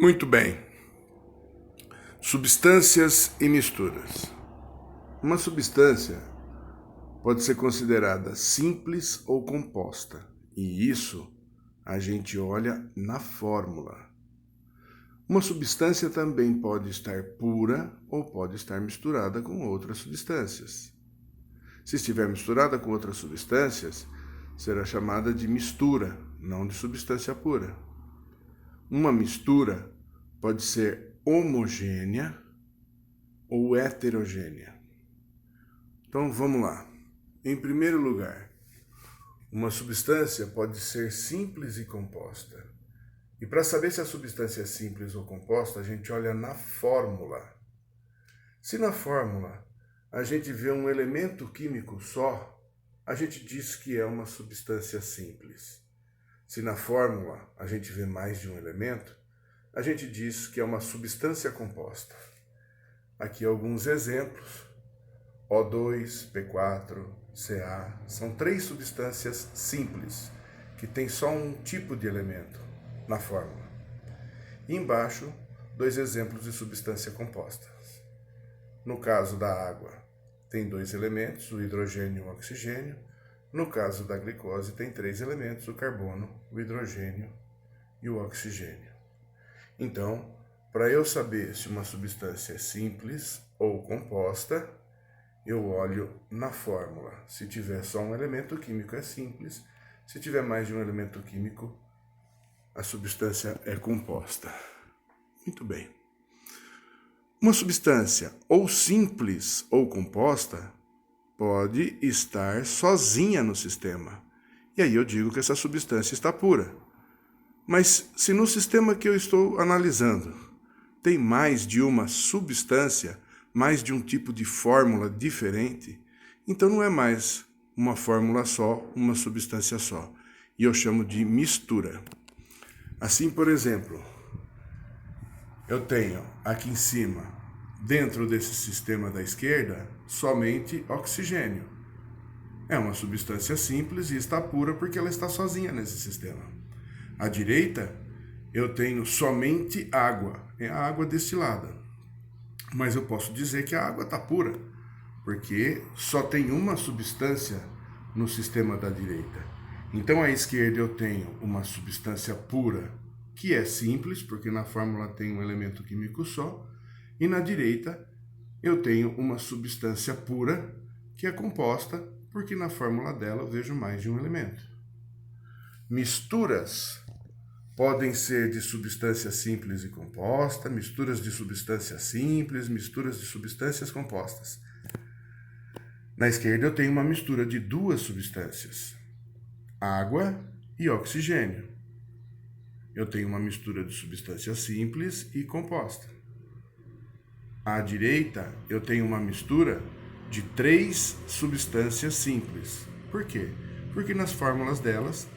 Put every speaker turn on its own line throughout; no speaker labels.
Muito bem. Substâncias e misturas. Uma substância pode ser considerada simples ou composta, e isso a gente olha na fórmula. Uma substância também pode estar pura ou pode estar misturada com outras substâncias. Se estiver misturada com outras substâncias, será chamada de mistura, não de substância pura. Uma mistura pode ser homogênea ou heterogênea. Então vamos lá. Em primeiro lugar, uma substância pode ser simples e composta. E para saber se a substância é simples ou composta, a gente olha na fórmula. Se na fórmula a gente vê um elemento químico só, a gente diz que é uma substância simples. Se na fórmula a gente vê mais de um elemento, a gente diz que é uma substância composta. Aqui alguns exemplos. O2, P4, Ca são três substâncias simples, que têm só um tipo de elemento na fórmula. E embaixo, dois exemplos de substância composta. No caso da água, tem dois elementos, o hidrogênio e o oxigênio. No caso da glicose, tem três elementos, o carbono, o hidrogênio e o oxigênio. Então, para eu saber se uma substância é simples ou composta, eu olho na fórmula. Se tiver só um elemento químico é simples, se tiver mais de um elemento químico, a substância é composta. Muito bem. Uma substância ou simples ou composta pode estar sozinha no sistema. E aí eu digo que essa substância está pura. Mas se no sistema que eu estou analisando tem mais de uma substância, mais de um tipo de fórmula diferente, então não é mais uma fórmula só, uma substância só. E eu chamo de mistura. Assim, por exemplo, eu tenho aqui em cima, dentro desse sistema da esquerda, somente oxigênio. É uma substância simples e está pura porque ela está sozinha nesse sistema. À direita, eu tenho somente água, é a água destilada. Mas eu posso dizer que a água está pura, porque só tem uma substância no sistema da direita. Então, à esquerda eu tenho uma substância pura, que é simples, porque na fórmula tem um elemento químico só, e na direita eu tenho uma substância pura, que é composta, porque na fórmula dela eu vejo mais de um elemento. Misturas podem ser de substância simples e composta, misturas de substâncias simples, misturas de substâncias compostas. Na esquerda eu tenho uma mistura de duas substâncias, água e oxigênio. Eu tenho uma mistura de substância simples e composta. À direita eu tenho uma mistura de três substâncias simples. Por quê? Porque nas fórmulas delas,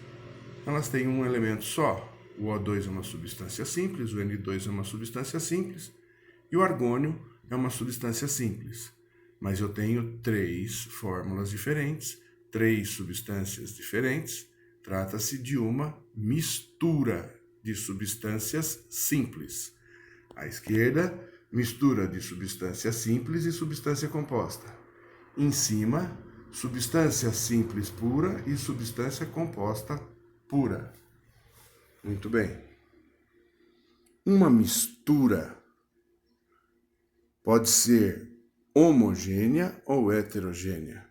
elas têm um elemento só. O O2 é uma substância simples, o N2 é uma substância simples e o argônio é uma substância simples. Mas eu tenho três fórmulas diferentes, três substâncias diferentes. Trata-se de uma mistura de substâncias simples. À esquerda, mistura de substância simples e substância composta. Em cima, substância simples pura e substância composta pura. Muito bem. Uma mistura pode ser homogênea ou heterogênea.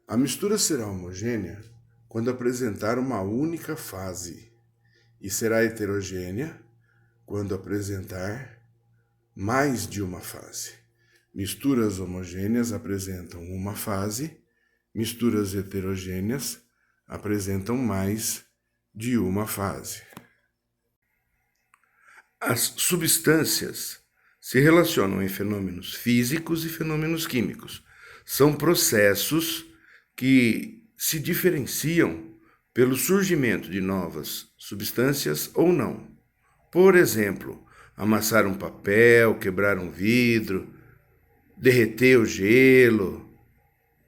A mistura será homogênea quando apresentar uma única fase e será heterogênea quando apresentar mais de uma fase. Misturas homogêneas apresentam uma fase, misturas heterogêneas apresentam mais de uma fase. As substâncias se relacionam em fenômenos físicos e fenômenos químicos. São processos que se diferenciam pelo surgimento de novas substâncias ou não. Por exemplo, amassar um papel, quebrar um vidro, derreter o gelo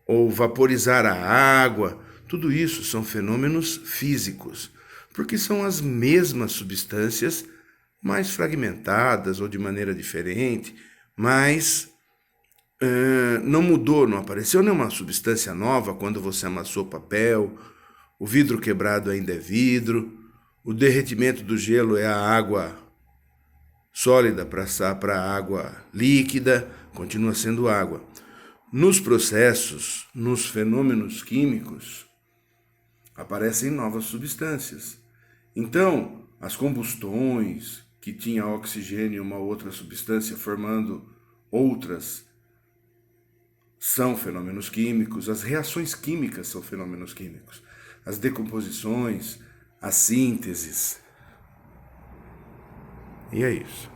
ou vaporizar a água. Tudo isso são fenômenos físicos, porque são as mesmas substâncias mais fragmentadas ou de maneira diferente, mas não mudou, não apareceu nenhuma substância nova quando você amassou papel, o vidro quebrado ainda é vidro, o derretimento do gelo é a água sólida para a água líquida, continua sendo água. Nos processos, nos fenômenos químicos, aparecem novas substâncias. Então, as combustões, que tinha oxigênio e uma outra substância formando outras, são fenômenos químicos. As reações químicas são fenômenos químicos. As decomposições, as sínteses. E é isso.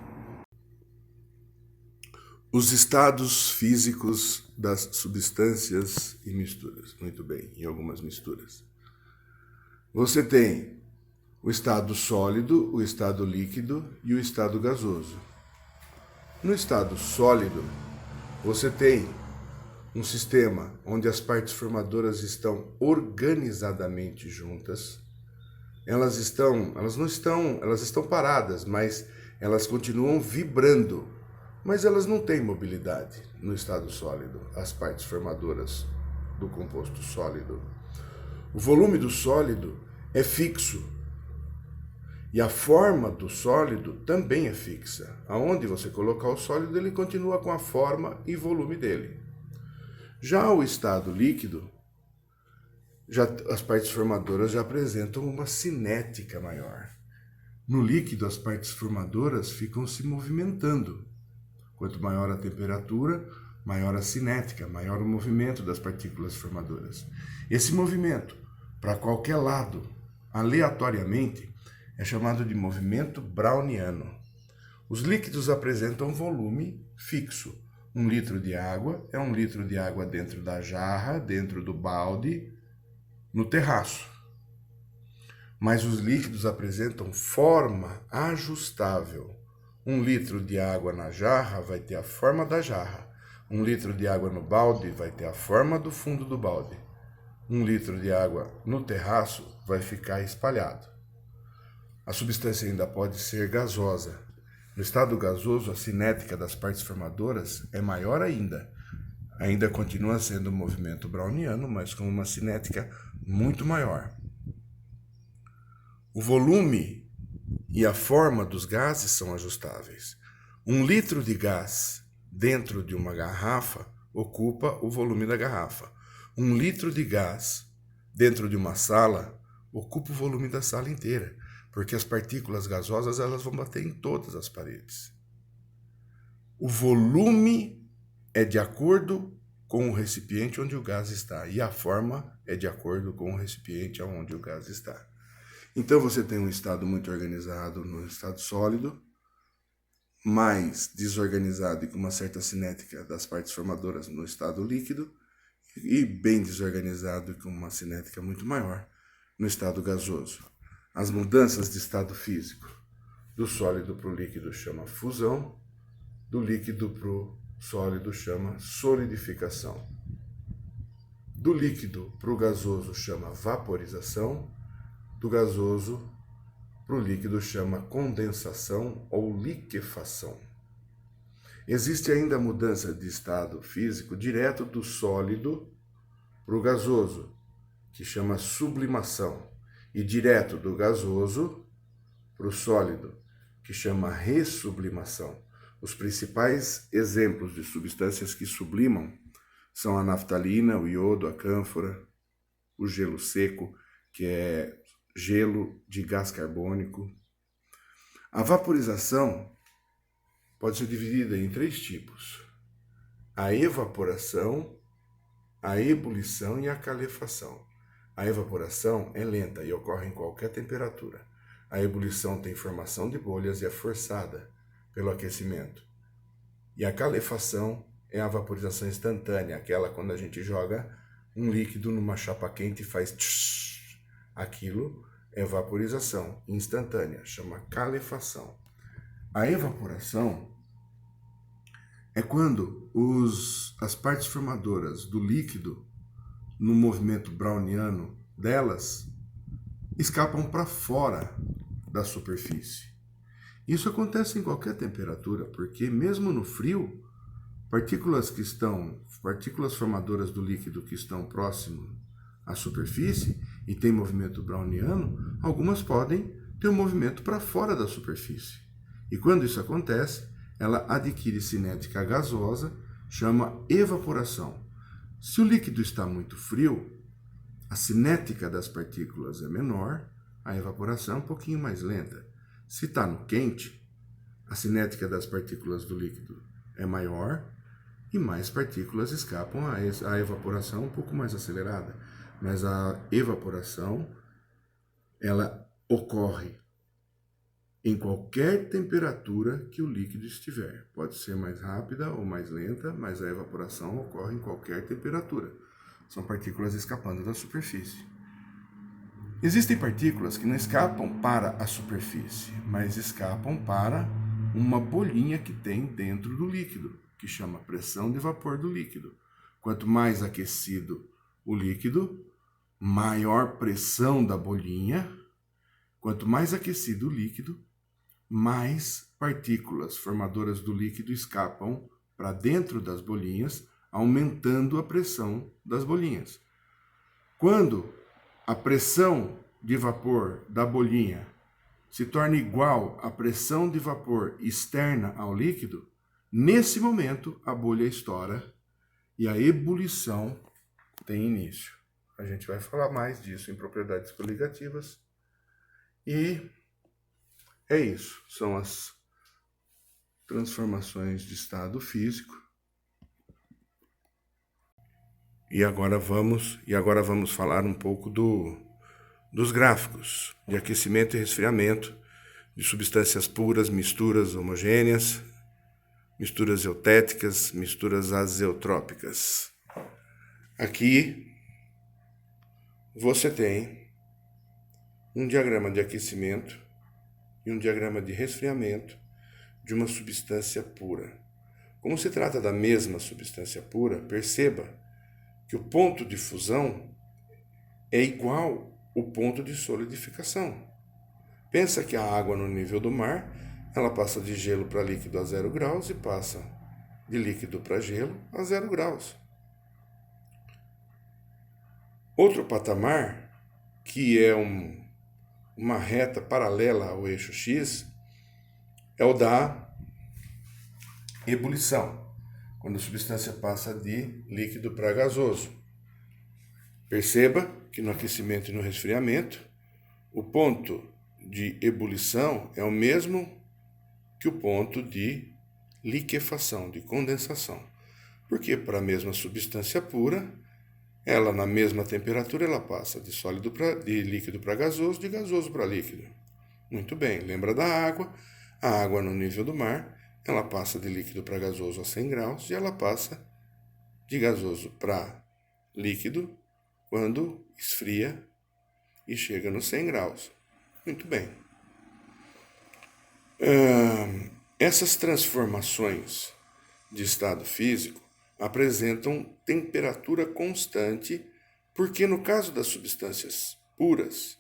Os estados físicos das substâncias e misturas. Muito bem, em algumas misturas. Você tem o estado sólido, o estado líquido e o estado gasoso. No estado sólido, você tem um sistema onde as partes formadoras estão organizadamente juntas. Elas estão paradas, mas elas continuam vibrando. Mas elas não têm mobilidade no estado sólido, as partes formadoras do composto sólido. O volume do sólido é fixo. E a forma do sólido também é fixa. Aonde você colocar o sólido, ele continua com a forma e volume dele. Já o estado líquido, as partes formadoras já apresentam uma cinética maior. No líquido, as partes formadoras ficam se movimentando. Quanto maior a temperatura, maior a cinética, maior o movimento das partículas formadoras. Esse movimento, para qualquer lado, aleatoriamente, é chamado de movimento browniano. Os líquidos apresentam volume fixo. 1 litro de água é 1 litro de água dentro da jarra, dentro do balde, no terraço. Mas os líquidos apresentam forma ajustável. 1 litro de água na jarra vai ter a forma da jarra. 1 litro de água no balde vai ter a forma do fundo do balde. 1 litro de água no terraço vai ficar espalhado. A substância ainda pode ser gasosa. No estado gasoso, a cinética das partes formadoras é maior ainda. Ainda continua sendo um movimento browniano, mas com uma cinética muito maior. O volume e a forma dos gases são ajustáveis. 1 litro de gás dentro de uma garrafa ocupa o volume da garrafa. 1 litro de gás dentro de uma sala ocupa o volume da sala inteira, porque as partículas gasosas elas vão bater em todas as paredes. O volume é de acordo com o recipiente onde o gás está, e a forma é de acordo com o recipiente onde o gás está. Então você tem um estado muito organizado no estado sólido, mais desorganizado e com uma certa cinética das partes formadoras no estado líquido, e bem desorganizado e com uma cinética muito maior no estado gasoso. As mudanças de estado físico do sólido para o líquido chama fusão, do líquido para o sólido chama solidificação. Do líquido para o gasoso chama vaporização, do gasoso para o líquido chama condensação ou liquefação. Existe ainda a mudança de estado físico direto do sólido para o gasoso, que chama sublimação, e direto do gasoso para o sólido, que chama ressublimação. Os principais exemplos de substâncias que sublimam são a naftalina, o iodo, a cânfora, o gelo seco, que é gelo de gás carbônico. A vaporização pode ser dividida em 3 tipos: a evaporação, a ebulição e a calefação. A evaporação é lenta e ocorre em qualquer temperatura. A ebulição tem formação de bolhas e é forçada pelo aquecimento. E a calefação é a vaporização instantânea, aquela quando a gente joga um líquido numa chapa quente e faz tsh. Aquilo é vaporização instantânea, chama calefação. A evaporação é quando as partes formadoras do líquido, no movimento browniano delas, escapam para fora da superfície. Isso acontece em qualquer temperatura, porque mesmo no frio, partículas formadoras do líquido que estão próximo à superfície e têm movimento browniano, algumas podem ter um movimento para fora da superfície. E quando isso acontece, ela adquire cinética gasosa, chama evaporação. Se o líquido está muito frio, a cinética das partículas é menor, a evaporação é um pouquinho mais lenta. Se está no quente, a cinética das partículas do líquido é maior e mais partículas escapam, a evaporação um pouco mais acelerada. Mas a evaporação, ela ocorre em qualquer temperatura que o líquido estiver. Pode ser mais rápida ou mais lenta, mas a evaporação ocorre em qualquer temperatura. São partículas escapando da superfície. Existem partículas que não escapam para a superfície, mas escapam para uma bolinha que tem dentro do líquido, que chama pressão de vapor do líquido. Quanto mais aquecido o líquido, maior pressão da bolinha. Quanto mais aquecido o líquido, mais partículas formadoras do líquido escapam para dentro das bolinhas, aumentando a pressão das bolinhas. Quando a pressão de vapor da bolinha se torna igual à pressão de vapor externa ao líquido, nesse momento a bolha estoura e a ebulição tem início. A gente vai falar mais disso em propriedades coligativas. E é isso, são as transformações de estado físico. E agora vamos falar um pouco dos gráficos de aquecimento e resfriamento de substâncias puras, misturas homogêneas, misturas eutéticas, misturas azeotrópicas. Aqui você tem um diagrama de aquecimento e um diagrama de resfriamento de uma substância pura. Como se trata da mesma substância pura, perceba que o ponto de fusão é igual ao ponto de solidificação. Pensa que a água no nível do mar, ela passa de gelo para líquido a 0 graus e passa de líquido para gelo a 0 graus. Outro patamar, que é uma reta paralela ao eixo X, é o da ebulição, quando a substância passa de líquido para gasoso. Perceba que no aquecimento e no resfriamento, o ponto de ebulição é o mesmo que o ponto de liquefação, de condensação. Porque para a mesma substância pura, ela na mesma temperatura ela passa de líquido para gasoso, de gasoso para líquido. Muito bem, lembra da água? A água no nível do mar, ela passa de líquido para gasoso a 100 graus e ela passa de gasoso para líquido quando esfria e chega nos 100 graus. Muito bem. Essas transformações de estado físico apresentam temperatura constante, porque no caso das substâncias puras,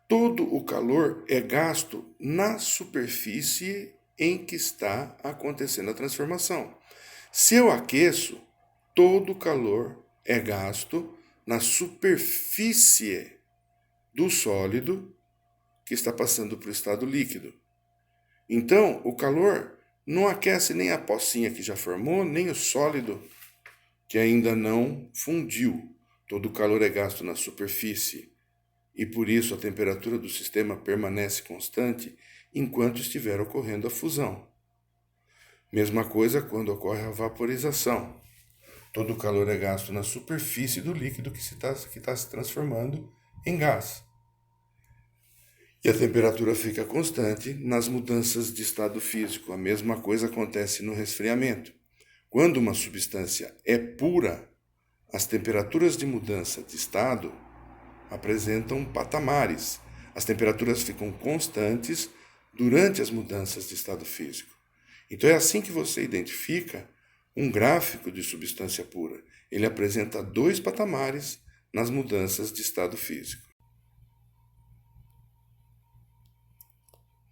todo o calor é gasto na superfície em que está acontecendo a transformação. Se eu aqueço, todo o calor é gasto na superfície do sólido que está passando para o estado líquido. Então, o calor não aquece nem a pocinha que já formou, nem o sólido que ainda não fundiu. Todo o calor é gasto na superfície e por isso a temperatura do sistema permanece constante enquanto estiver ocorrendo a fusão. Mesma coisa quando ocorre a vaporização. Todo o calor é gasto na superfície do líquido que está se transformando em gás. E a temperatura fica constante nas mudanças de estado físico. A mesma coisa acontece no resfriamento. Quando uma substância é pura, as temperaturas de mudança de estado apresentam patamares. As temperaturas ficam constantes durante as mudanças de estado físico. Então é assim que você identifica um gráfico de substância pura. Ele apresenta 2 patamares nas mudanças de estado físico.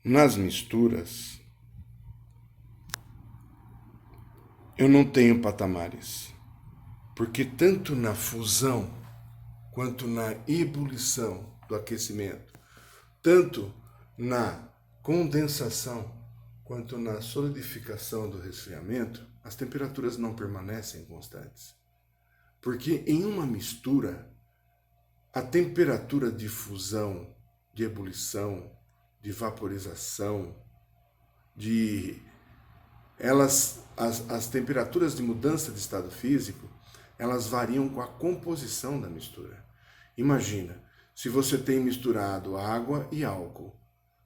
Nas misturas, eu não tenho patamares, porque tanto na fusão quanto na ebulição do aquecimento, tanto na condensação quanto na solidificação do resfriamento, as temperaturas não permanecem constantes. Porque em uma mistura, a temperatura de fusão, de ebulição, de vaporização, as temperaturas de mudança de estado físico, elas variam com a composição da mistura. Imagina, se você tem misturado água e álcool.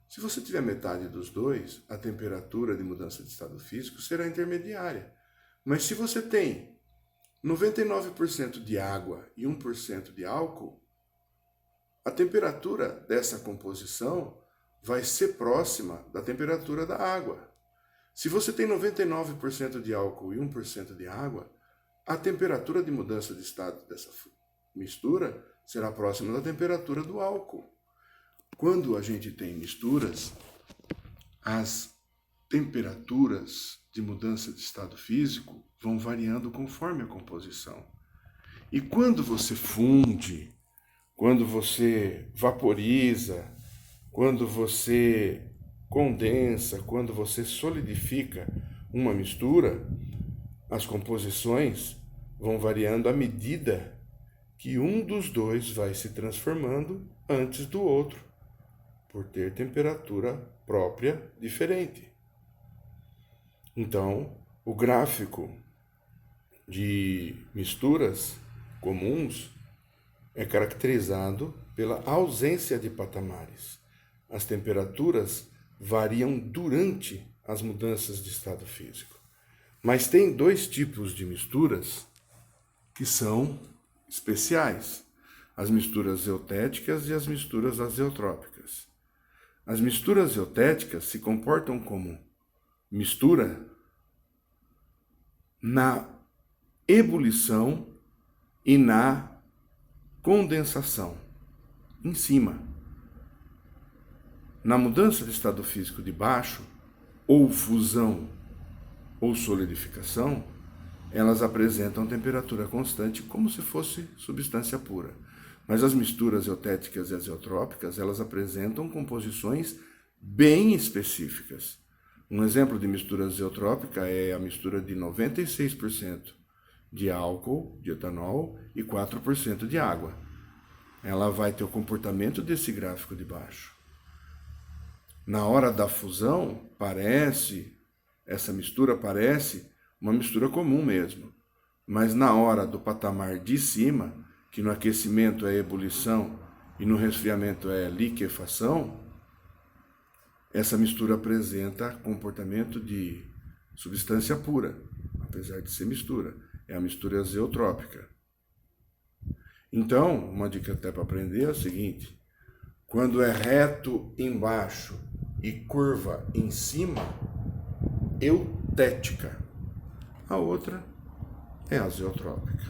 Se você tiver metade dos dois, a temperatura de mudança de estado físico será intermediária. Mas se você tem 99% de água e 1% de álcool, a temperatura dessa composição vai ser próxima da temperatura da água. Se você tem 99% de álcool e 1% de água, a temperatura de mudança de estado dessa mistura será próxima da temperatura do álcool. Quando a gente tem misturas, as temperaturas de mudança de estado físico vão variando conforme a composição. E quando você funde, quando você vaporiza, quando você condensa, quando você solidifica uma mistura, as composições vão variando à medida que um dos dois vai se transformando antes do outro, por ter temperatura própria diferente. Então, o gráfico de misturas comuns é caracterizado pela ausência de patamares. As temperaturas variam durante as mudanças de estado físico. Mas tem dois tipos de misturas que são especiais: as misturas zeutéticas e as misturas azeotrópicas. As misturas zeutéticas se comportam como mistura na ebulição e na condensação, em cima. Na mudança de estado físico de baixo, ou fusão ou solidificação, elas apresentam temperatura constante como se fosse substância pura. Mas as misturas eutéticas e azeotrópicas, elas apresentam composições bem específicas. Um exemplo de mistura azeotrópica é a mistura de 96% de álcool, de etanol, e 4% de água. Ela vai ter o comportamento desse gráfico de baixo. Na hora da fusão, essa mistura parece uma mistura comum mesmo. Mas na hora do patamar de cima, que no aquecimento é ebulição e no resfriamento é liquefação, essa mistura apresenta comportamento de substância pura, apesar de ser mistura. É a mistura azeotrópica. Então, uma dica até para aprender é o seguinte: quando é reto embaixo e curva em cima, eutética. A outra é azeotrópica.